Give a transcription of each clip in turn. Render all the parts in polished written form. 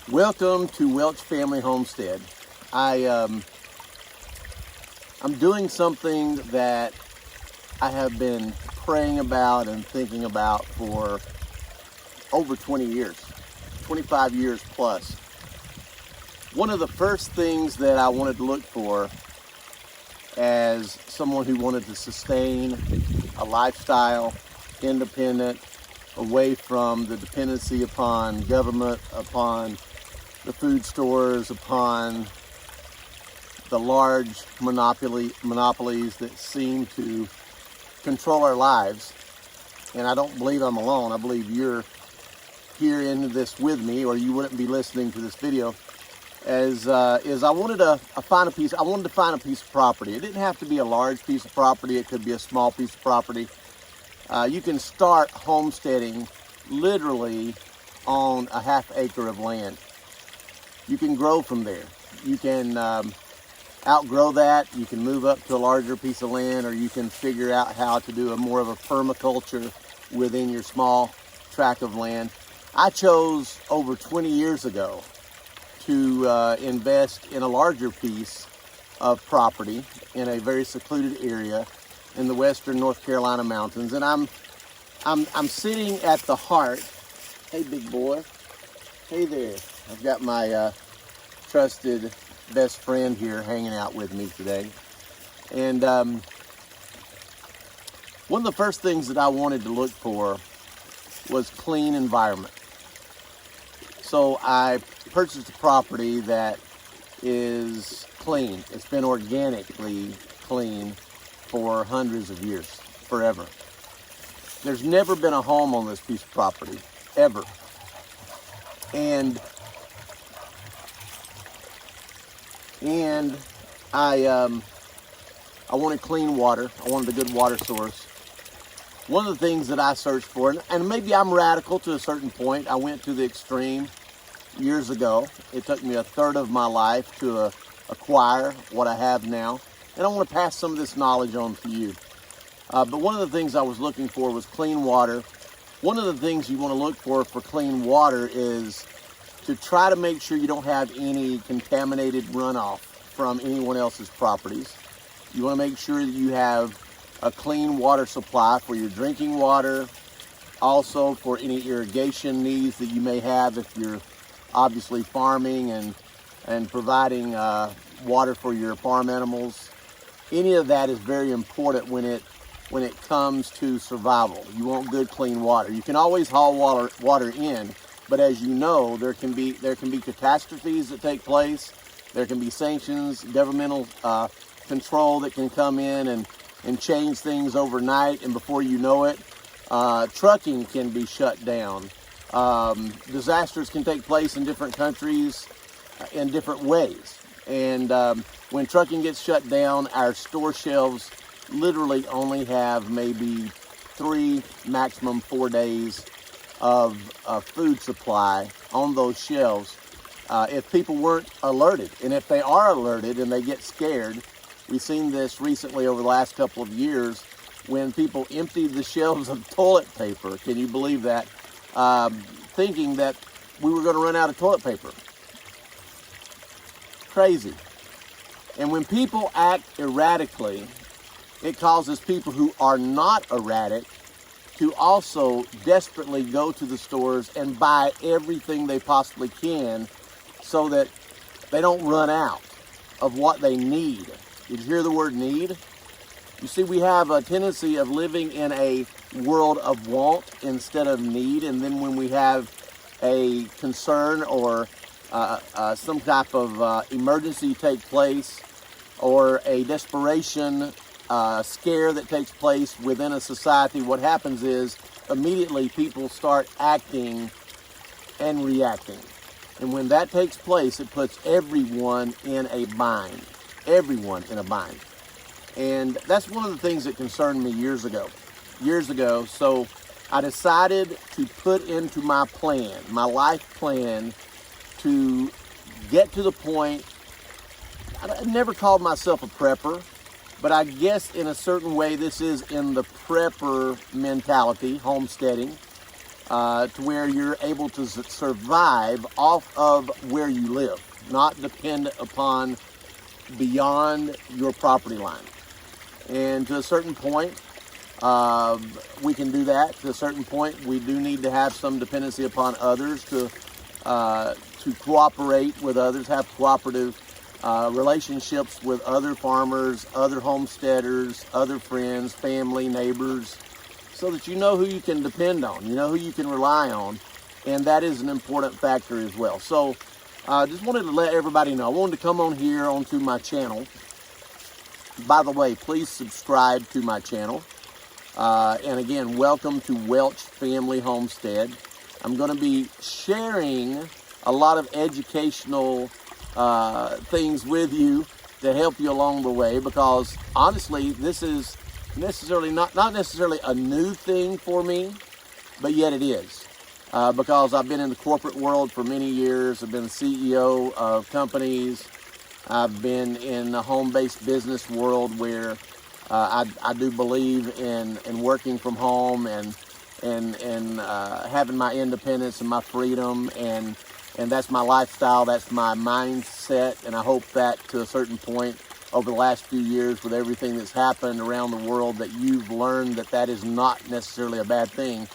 Welcome to Welch Family Homestead. I'm doing something that I have been praying about and thinking about for over 20 years, 25 years plus. One of the first things that I wanted to look for as someone who wanted to sustain a lifestyle, independent, away from the dependency upon government, upon the food stores, upon the large monopolies that seem to control our lives. And I don't believe I'm alone. I believe you're here in this with me, or you wouldn't be listening to this video. I wanted to find a piece of property. It didn't have to be a large piece of property. It could be a small piece of property. You can start homesteading literally on a half acre of land. You can grow from there. You can outgrow that. You can move up to a larger piece of land, or you can figure out how to do more of a permaculture within your small tract of land. I chose over 20 years ago to invest in a larger piece of property in a very secluded area in the western North Carolina mountains. And I'm sitting at the heart. Hey, big boy. Hey there. I've got my trusted best friend here hanging out with me today. And one of the first things that I wanted to look for was clean environment. So I purchased a property that is clean. It's been organically clean for hundreds of years, forever. There's never been a home on this piece of property, ever. And I wanted clean water. I wanted a good water source. One of the things that I searched for, and maybe I'm radical to a certain point, I went to the extreme years ago. It took me a third of my life to acquire what I have now. And I want to pass some of this knowledge on to you. But one of the things I was looking for was clean water. One of the things you want to look for clean water is to try to make sure you don't have any contaminated runoff from anyone else's properties. You want to make sure that you have a clean water supply for your drinking water, also for any irrigation needs that you may have if you're obviously farming and providing water for your farm animals. Any of that is very important when it comes to survival. You want good, clean water. You can always haul water in, but as you know, there can be catastrophes that take place. There can be sanctions, governmental control that can come in and change things overnight, and before you know it, trucking can be shut down. Disasters can take place in different countries in different ways. And when trucking gets shut down, our store shelves literally only have maybe 3, maximum 4 days of food supply on those shelves if people weren't alerted. And if they are alerted and they get scared, we've seen this recently over the last couple of years when people emptied the shelves of toilet paper. Can you believe that? Thinking that we were going to run out of toilet paper. Crazy. And when people act erratically, it causes people who are not erratic to also desperately go to the stores and buy everything they possibly can so that they don't run out of what they need. Did you hear the word need? You see, we have a tendency of living in a world of want instead of need. And then when we have a concern or some type of emergency take place, or a desperation scare that takes place within a society, what happens is immediately people start acting and reacting. And when that takes place, it puts everyone in a bind. Everyone in a bind. And that's one of the things that concerned me years ago. So I decided to put into my plan, my life plan, to get to the point. I never called myself a prepper, but I guess in a certain way this is in the prepper mentality, homesteading. to where you're able to survive off of where you live, not depend upon beyond your property line. And to a certain point, we can do that. To a certain point, we do need to have some dependency upon others to cooperate with others, have cooperative relationships with other farmers, other homesteaders, other friends, family, neighbors, so that you know who you can depend on, you know who you can rely on, and that is an important factor as well. So just wanted to let everybody know. I wanted to come on here onto my channel. By the way, please subscribe to my channel. And again, welcome to Welch Family Homestead. I'm going to be sharing a lot of educational things with you to help you along the way, because honestly, this is necessarily not necessarily a new thing for me, but yet it is. Because I've been in the corporate world for many years. I've been the CEO of companies. I've been in the home-based business world where I do believe in working from home and having my independence and my freedom, and that's my lifestyle, that's my mindset. And I hope that to a certain point over the last few years, with everything that's happened around the world, that you've learned that that is not necessarily a bad thing,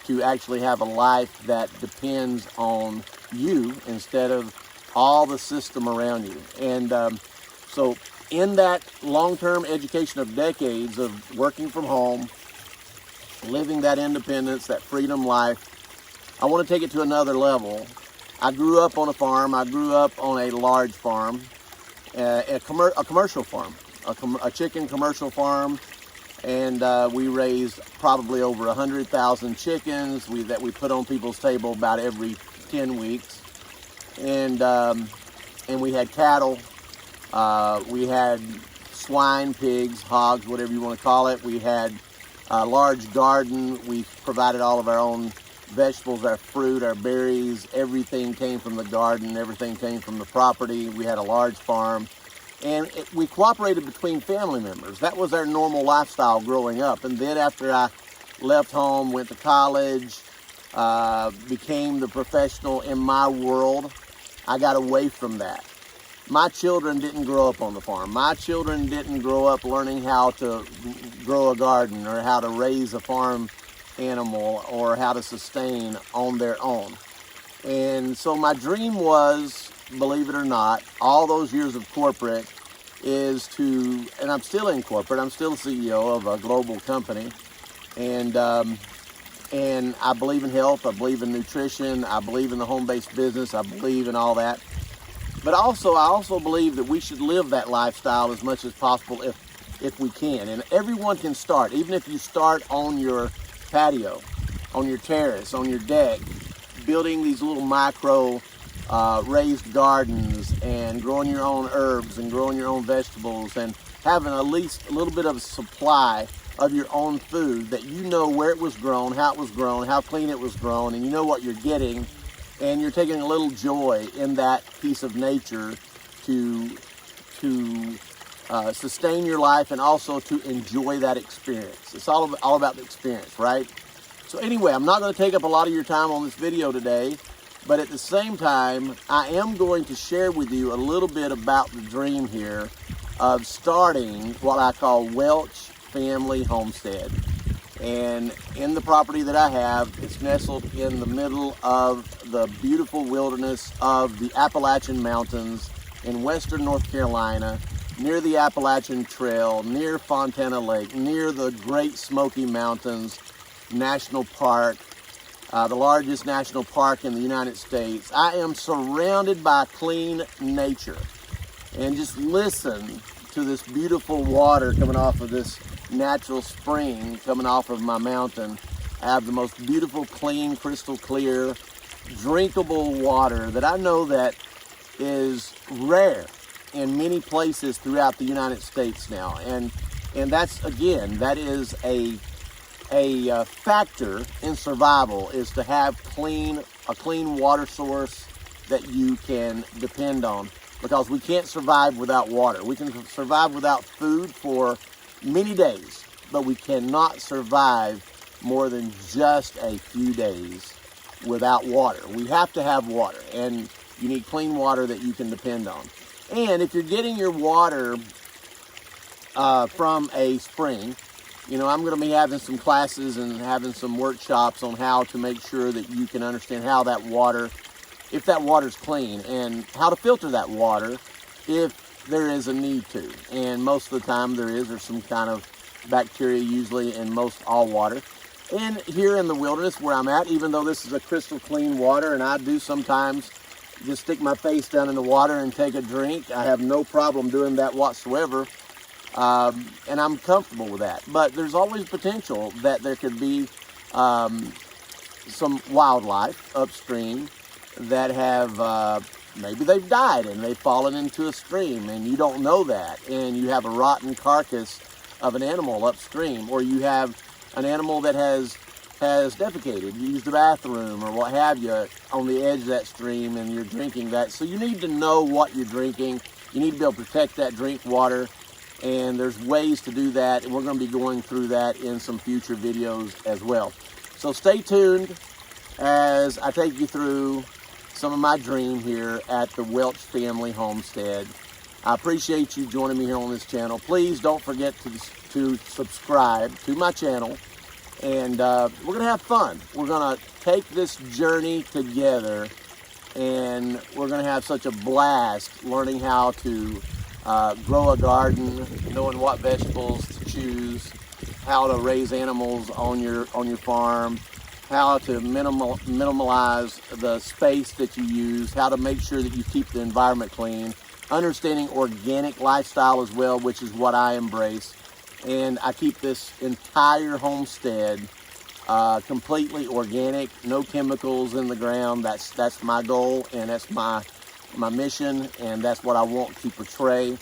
to actually have a life that depends on you instead of all the system around you. And so in that long-term education of decades of working from home, living that independence, that freedom life, I want to take it to another level. I grew up on a farm. I grew up on a large farm, a commercial farm, a chicken commercial farm, and we raised probably over 100,000 chickens that we put on people's table about every 10 weeks. And we had cattle, we had swine, pigs, hogs, whatever you want to call it. We had a large garden. We provided all of our own vegetables, our fruit, our berries. Everything came from the garden. Everything came from the property. We had a large farm. And we cooperated between family members. That was our normal lifestyle growing up. And then after I left home, went to college, became the professional in my world, I got away from that. My children didn't grow up on the farm. My children didn't grow up learning how to grow a garden or how to raise a farm animal or how to sustain on their own. And so my dream was, believe it or not, all those years of corporate is to, and I'm still in corporate, I'm still CEO of a global company, and I believe in health, I believe in nutrition, I believe in the home-based business, I believe in all that. But I also believe that we should live that lifestyle as much as possible if we can. And everyone can start, even if you start on your patio, on your terrace, on your deck, building these little micro raised gardens and growing your own herbs and growing your own vegetables and having at least a little bit of a supply of your own food, that you know where it was grown, how clean it was grown, and you know what you're getting, and you're taking a little joy in that piece of nature to sustain your life and also to enjoy that experience. It's all about the experience, right? So anyway, I'm not going to take up a lot of your time on this video today, but at the same time, I am going to share with you a little bit about the dream here of starting what I call Welch Family Homestead. And in the property that I have, it's nestled in the middle of the beautiful wilderness of the Appalachian Mountains in western North Carolina, near the Appalachian Trail, near Fontana Lake, near the Great Smoky Mountains National Park, the largest national park in the United States. I am surrounded by clean nature. And just listen to this beautiful water coming off of this natural spring coming off of my mountain. I have the most beautiful, clean, crystal clear, drinkable water that I know that is rare in many places throughout the United States now. And that's, again, that is a factor in survival, is to have a clean water source that you can depend on, because we can't survive without water. We can survive without food for many days, but we cannot survive more than just a few days without water. We have to have water, and you need clean water that you can depend on. And if you're getting your water from a spring, you know, I'm going to be having some classes and having some workshops on how to make sure that you can understand how that water, if that water's clean, and how to filter that water if there is a need to. And most of the time there's some kind of bacteria usually in most all water. And here in the wilderness where I'm at, even though this is a crystal clean water, and I do sometimes just stick my face down in the water and take a drink, I have no problem doing that whatsoever. And I'm comfortable with that. But there's always potential that there could be some wildlife upstream that have, maybe they've died and they've fallen into a stream and you don't know that. And you have a rotten carcass of an animal upstream, or you have an animal that has defecated, used the bathroom or what have you on the edge of that stream, and you're drinking that. So you need to know what you're drinking. You need to be able to protect that drink water. And there's ways to do that, and we're going to be going through that in some future videos as well. So stay tuned as I take you through some of my dream here at the Welch family homestead. I appreciate you joining me here on this channel. Please don't forget to subscribe to my channel, and we're going to have fun. We're going to take this journey together, and we're going to have such a blast learning how to grow a garden, knowing what vegetables to choose, how to raise animals on your farm, how to minimize the space that you use, how to make sure that you keep the environment clean, understanding organic lifestyle as well, which is what I embrace. And I keep this entire homestead completely organic, no chemicals in the ground. That's my goal, and that's my mission, and that's what I want to portray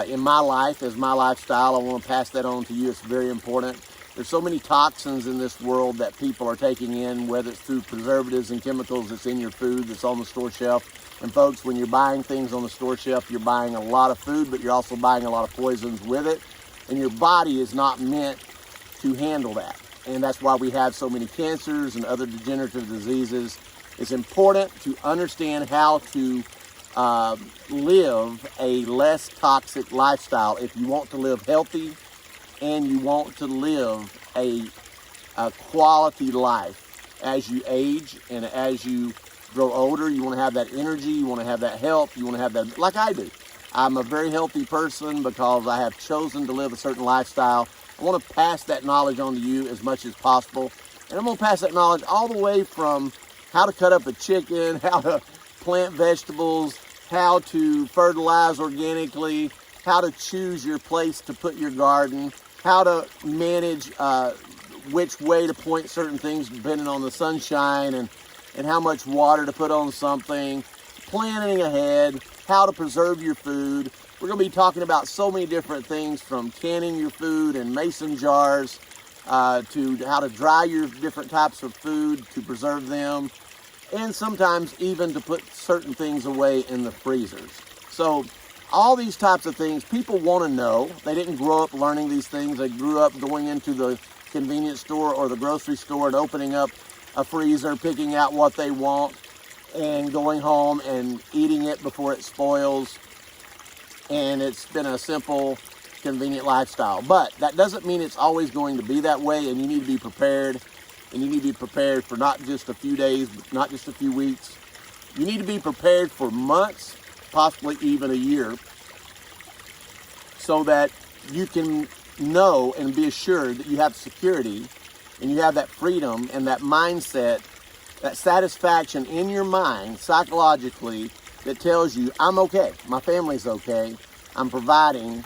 in my life as my lifestyle. I want to pass that on to you. It's very important. There's so many toxins in this world that people are taking in, whether it's through preservatives and chemicals that's in your food, that's on the store shelf. And folks, when you're buying things on the store shelf, you're buying a lot of food, but you're also buying a lot of poisons with it, and your body is not meant to handle that. And that's why we have so many cancers and other degenerative diseases. It's important to understand how to live a less toxic lifestyle if you want to live healthy and you want to live a quality life. As you age and as you grow older, you want to have that energy, you want to have that health, you want to have that, like I do. I'm a very healthy person because I have chosen to live a certain lifestyle. I want to pass that knowledge on to you as much as possible. And I'm going to pass that knowledge all the way from how to cut up a chicken, how to plant vegetables, how to fertilize organically, how to choose your place to put your garden, how to manage which way to point certain things depending on the sunshine, and how much water to put on something, planning ahead, how to preserve your food. We're going to be talking about so many different things, from canning your food in mason jars to how to dry your different types of food to preserve them, and sometimes even to put certain things away in the freezers. So all these types of things people want to know. They didn't grow up learning these things. They grew up going into the convenience store or the grocery store and opening up a freezer, picking out what they want, and going home and eating it before it spoils. And it's been a simple, convenient lifestyle. But that doesn't mean it's always going to be that way, and you need to be prepared. And you need to be prepared for not just a few days, but not just a few weeks. You need to be prepared for months, possibly even a year, so that you can know and be assured that you have security and you have that freedom and that mindset, that satisfaction in your mind psychologically that tells you, I'm okay, my family's okay, I'm providing,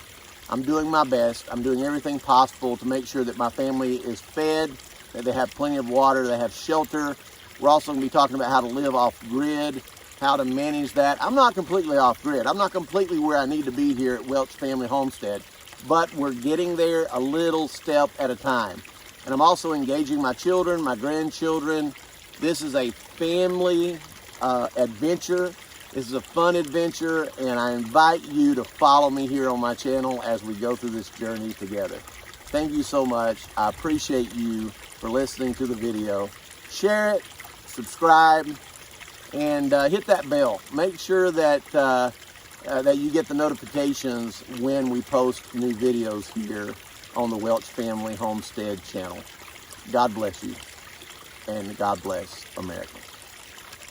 I'm doing my best, I'm doing everything possible to make sure that my family is fed, that they have plenty of water, they have shelter. We're also going to be talking about how to live off grid, how to manage that. I'm not completely off grid. I'm not completely where I need to be here at Welch Family Homestead, but we're getting there a little step at a time. And I'm also engaging my children, my grandchildren. This is a family adventure. This is a fun adventure, and I invite you to follow me here on my channel as we go through this journey together. Thank you so much. I appreciate you for listening to the video. Share it, subscribe, and hit that bell. Make sure that that you get the notifications when we post new videos here on the Welch Family Homestead channel. God bless you, and God bless America.